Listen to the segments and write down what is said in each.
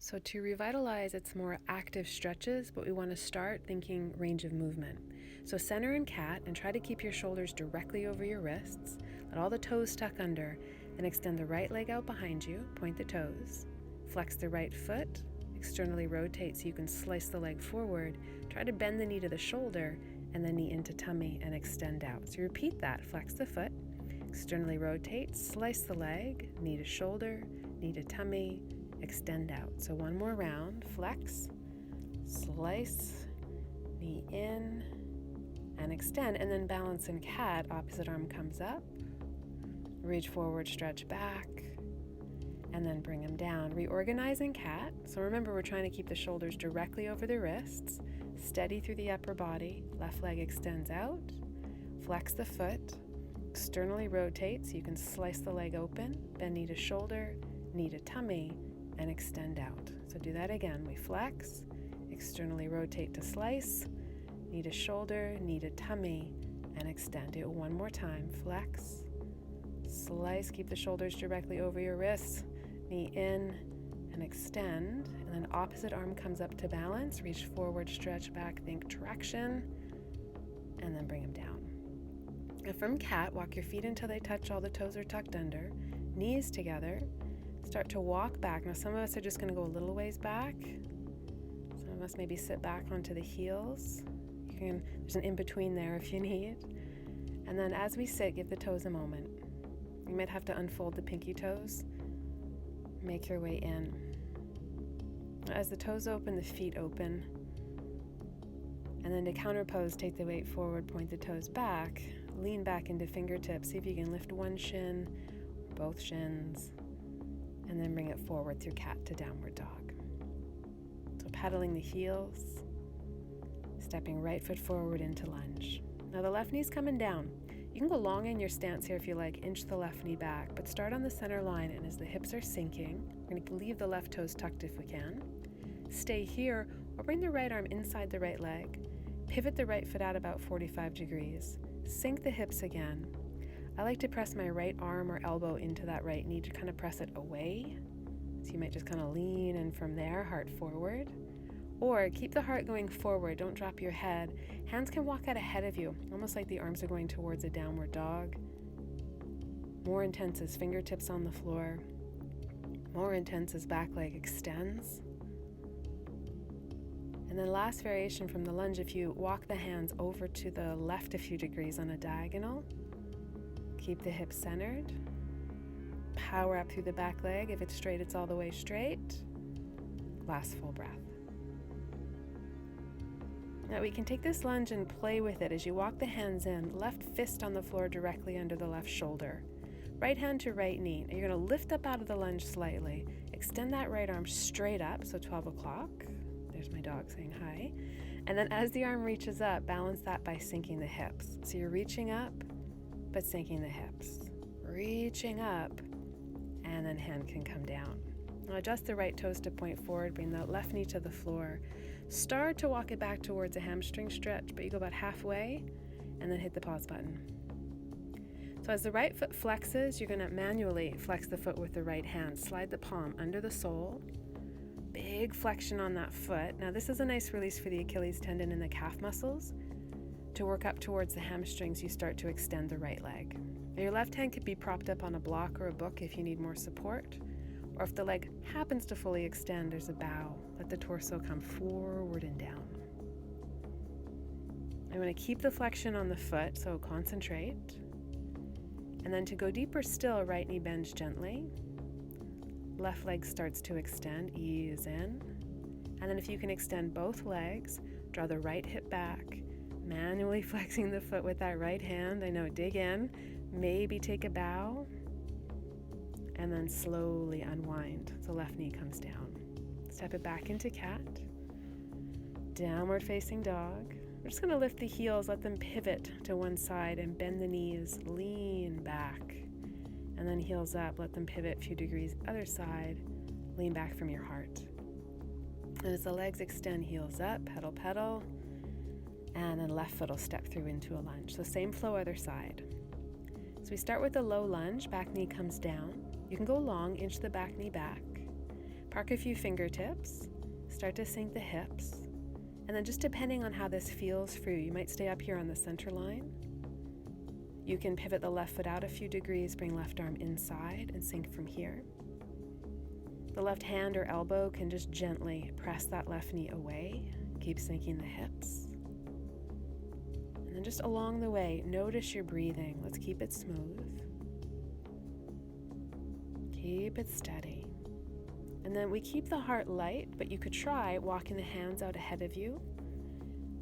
So to revitalize, it's more active stretches, but we want to start thinking range of movement. So center in cat and try to keep your shoulders directly over your wrists. Let all the toes tuck under and extend the right leg out behind you. Point the toes. Flex the right foot. Externally rotate so you can slice the leg forward. Try to bend the knee to the shoulder and the knee into tummy and extend out. So repeat that. Flex the foot. Externally rotate. Slice the leg. Knee to shoulder. Knee to tummy. Extend out. So one more round. Flex, slice, knee in, and extend. And then balance in cat. Opposite arm comes up. Reach forward, stretch back, and then bring them down. Reorganize in cat. So remember, we're trying to keep the shoulders directly over the wrists. Steady through the upper body. Left leg extends out. Flex the foot. Externally rotate so you can slice the leg open. Bend knee to shoulder, knee to tummy, and extend out. So do that again. We flex, externally rotate to slice, knee to shoulder, knee to tummy, and extend. Do it one more time. Flex, slice, keep the shoulders directly over your wrists, knee in, and extend. And then opposite arm comes up to balance. Reach forward, stretch back, think traction, and then bring them down. And from cat, walk your feet until they touch, all the toes are tucked under, knees together. Start to walk back. Now some of us are just going to go a little ways back. Some of us maybe sit back onto the heels. There's an in-between there if you need. And then as we sit, give the toes a moment. You might have to unfold the pinky toes. Make your way in. As the toes open, the feet open. And then to counter pose, take the weight forward, point the toes back, lean back into fingertips. See if you can lift one shin or both shins. And then bring it forward through cat to downward dog. So pedaling the heels, stepping right foot forward into lunge. Now the left knee's coming down. You can go long in your stance here if you like, inch the left knee back, but start on the center line, and as the hips are sinking, we're going to leave the left toes tucked if we can. Stay here, or bring the right arm inside the right leg. Pivot the right foot out about 45 degrees. Sink the hips again. I like to press my right arm or elbow into that right knee to kind of press it away. So you might just kind of lean in from there, heart forward. Or keep the heart going forward, don't drop your head. Hands can walk out ahead of you, almost like the arms are going towards a downward dog. More intense as fingertips on the floor. More intense as back leg extends. And then last variation from the lunge, if you walk the hands over to the left a few degrees on a diagonal. Keep the hips centered. Power up through the back leg. If it's straight, it's all the way straight. Last full breath. Now we can take this lunge and play with it as you walk the hands in. Left fist on the floor directly under the left shoulder. Right hand to right knee. Now you're going to lift up out of the lunge slightly. Extend that right arm straight up, so 12 o'clock. There's my dog saying hi. And then as the arm reaches up, balance that by sinking the hips. So you're reaching up, but sinking the hips. Reaching up, and then hand can come down. Now adjust the right toes to point forward, bring the left knee to the floor. Start to walk it back towards a hamstring stretch, but you go about halfway, and then hit the pause button. So as the right foot flexes, you're gonna manually flex the foot with the right hand. Slide the palm under the sole. Big flexion on that foot. Now this is a nice release for the Achilles tendon and the calf muscles. To work up towards the hamstrings, you start to extend the right leg. Now, your left hand could be propped up on a block or a book if you need more support. Or if the leg happens to fully extend, there's a bow. Let the torso come forward and down. I'm going to keep the flexion on the foot, so concentrate. And then to go deeper still, right knee bends gently. Left leg starts to extend, ease in. And then if you can extend both legs, draw the right hip back, manually flexing the foot with that right hand. I know, dig in, maybe take a bow, and then slowly unwind. So left knee comes down. Step it back into cat. Downward facing dog. We're just gonna lift the heels, let them pivot to one side and bend the knees, lean back. And then heels up, let them pivot a few degrees other side, lean back from your heart. And as the legs extend, heels up, pedal, pedal. And then left foot will step through into a lunge. So same flow other side. So we start with a low lunge, back knee comes down. You can go long, inch the back knee back. Park a few fingertips, start to sink the hips, and then just depending on how this feels for you, you might stay up here on the center line. You can pivot the left foot out a few degrees, bring left arm inside and sink from here. The left hand or elbow can just gently press that left knee away, keep sinking the hips. And then just along the way, notice your breathing. Let's keep it smooth. Keep it steady. And then we keep the heart light, but you could try walking the hands out ahead of you,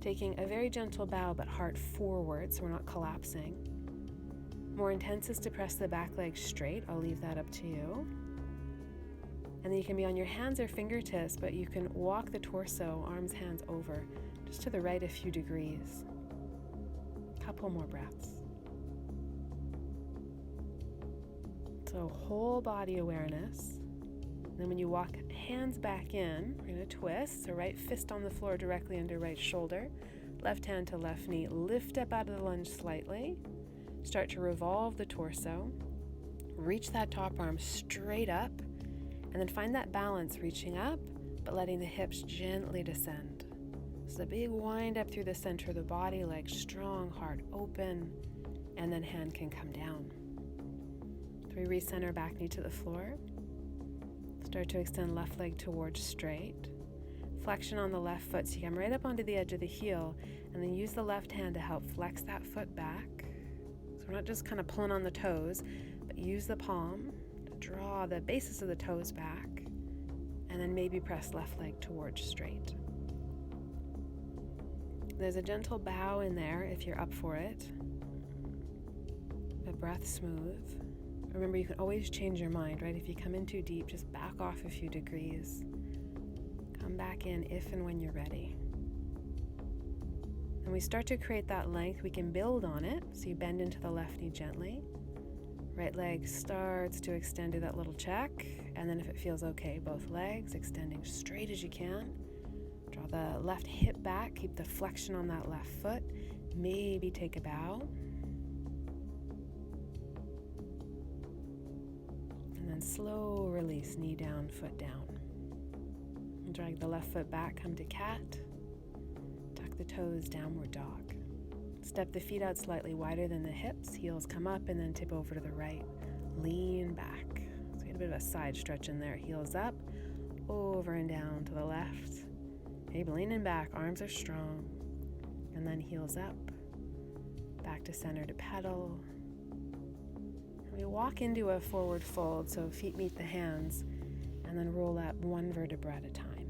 taking a very gentle bow, but heart forward so we're not collapsing. More intense is to press the back leg straight. I'll leave that up to you. And then you can be on your hands or fingertips, but you can walk the torso, arms, hands over, just to the right a few degrees. Couple more breaths. So whole body awareness. And then when you walk hands back in, we're going to twist. So right fist on the floor directly under right shoulder. Left hand to left knee. Lift up out of the lunge slightly. Start to revolve the torso. Reach that top arm straight up. And then find that balance, reaching up, but letting the hips gently descend. So the big wind up through the center of the body, legs strong, heart open, and then hand can come down. 3, recenter, back knee to the floor. Start to extend left leg towards straight. Flexion on the left foot, so you come right up onto the edge of the heel, and then use the left hand to help flex that foot back. So we're not just kind of pulling on the toes, but use the palm to draw the bases of the toes back, and then maybe press left leg towards straight. There's a gentle bow in there if you're up for it. The breath smooth. Remember, you can always change your mind, right? If you come in too deep, just back off a few degrees. Come back in if and when you're ready. And we start to create that length. We can build on it. So you bend into the left knee gently. Right leg starts to extend to that little check. And then if it feels okay, both legs extending straight as you can. Draw the left hip back. Keep the flexion on that left foot. Maybe take a bow. And then slow release, knee down, foot down. And drag the left foot back, come to cat. Tuck the toes, downward dog. Step the feet out slightly wider than the hips. Heels come up and then tip over to the right. Lean back. So get a bit of a side stretch in there. Heels up, over and down to the left. Maybe leaning back, arms are strong. And then heels up. Back to center to pedal. We walk into a forward fold, so feet meet the hands, and then roll up one vertebra at a time.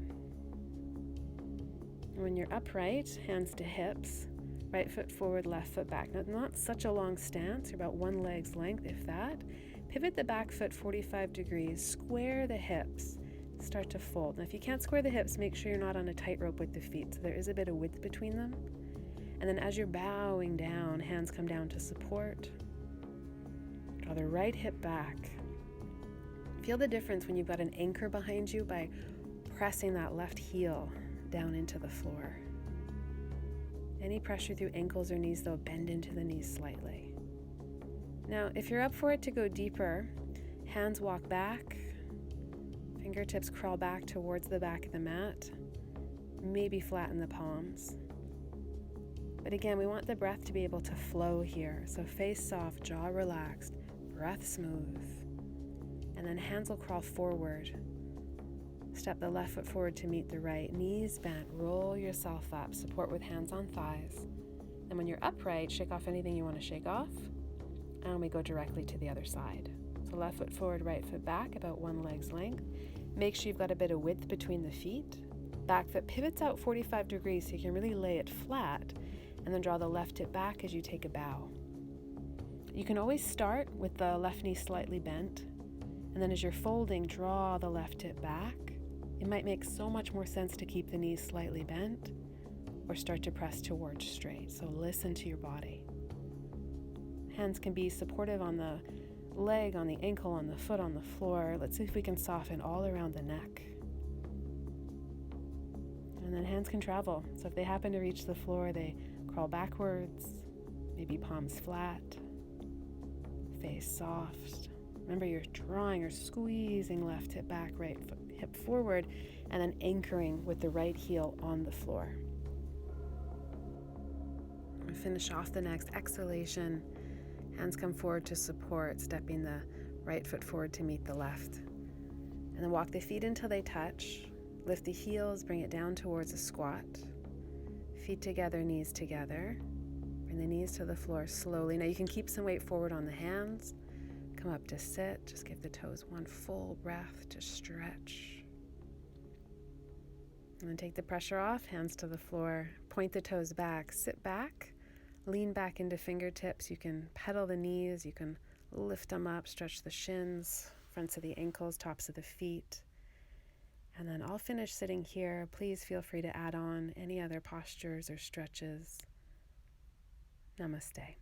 When you're upright, hands to hips, right foot forward, left foot back. Now, not such a long stance, you're about one leg's length, if that. Pivot the back foot 45 degrees, square the hips, start to fold. Now, if you can't square the hips, make sure you're not on a tightrope with the feet, so there is a bit of width between them. And then as you're bowing down, hands come down to support. Draw the right hip back. Feel the difference when you've got an anchor behind you by pressing that left heel down into the floor. Any pressure through ankles or knees, though, bend into the knees slightly. Now, if you're up for it to go deeper, hands walk back, fingertips crawl back towards the back of the mat, maybe flatten the palms. But again, we want the breath to be able to flow here. So face soft, jaw relaxed, breath smooth. And then hands will crawl forward. Step the left foot forward to meet the right. Knees bent, roll yourself up. Support with hands on thighs. And when you're upright, shake off anything you want to shake off. And we go directly to the other side. So left foot forward, right foot back, about one leg's length. Make sure you've got a bit of width between the feet. Back foot pivots out 45 degrees so you can really lay it flat. And then draw the left hip back as you take a bow. You can always start with the left knee slightly bent, and then as you're folding, draw the left hip back. It might make so much more sense to keep the knees slightly bent or start to press towards straight. So listen to your body. Hands can be supportive on the leg, on the ankle, on the foot, on the floor. Let's see if we can soften all around the neck. And then hands can travel. So if they happen to reach the floor, they crawl backwards, maybe palms flat, face soft. Remember, you're drawing or squeezing left hip back, right hip forward, and then anchoring with the right heel on the floor. And finish off the next exhalation. Hands come forward to support, stepping the right foot forward to meet the left. And then walk the feet until they touch. Lift the heels, bring it down towards a squat. Feet together, knees together. Bring the knees to the floor slowly. Now you can keep some weight forward on the hands. Come up to sit. Just give the toes one full breath to stretch. And then take the pressure off, hands to the floor. Point the toes back, sit back, lean back into fingertips. You can pedal the knees, you can lift them up, stretch the shins, fronts of the ankles, tops of the feet. And then I'll finish sitting here. Please feel free to add on any other postures or stretches. Namaste.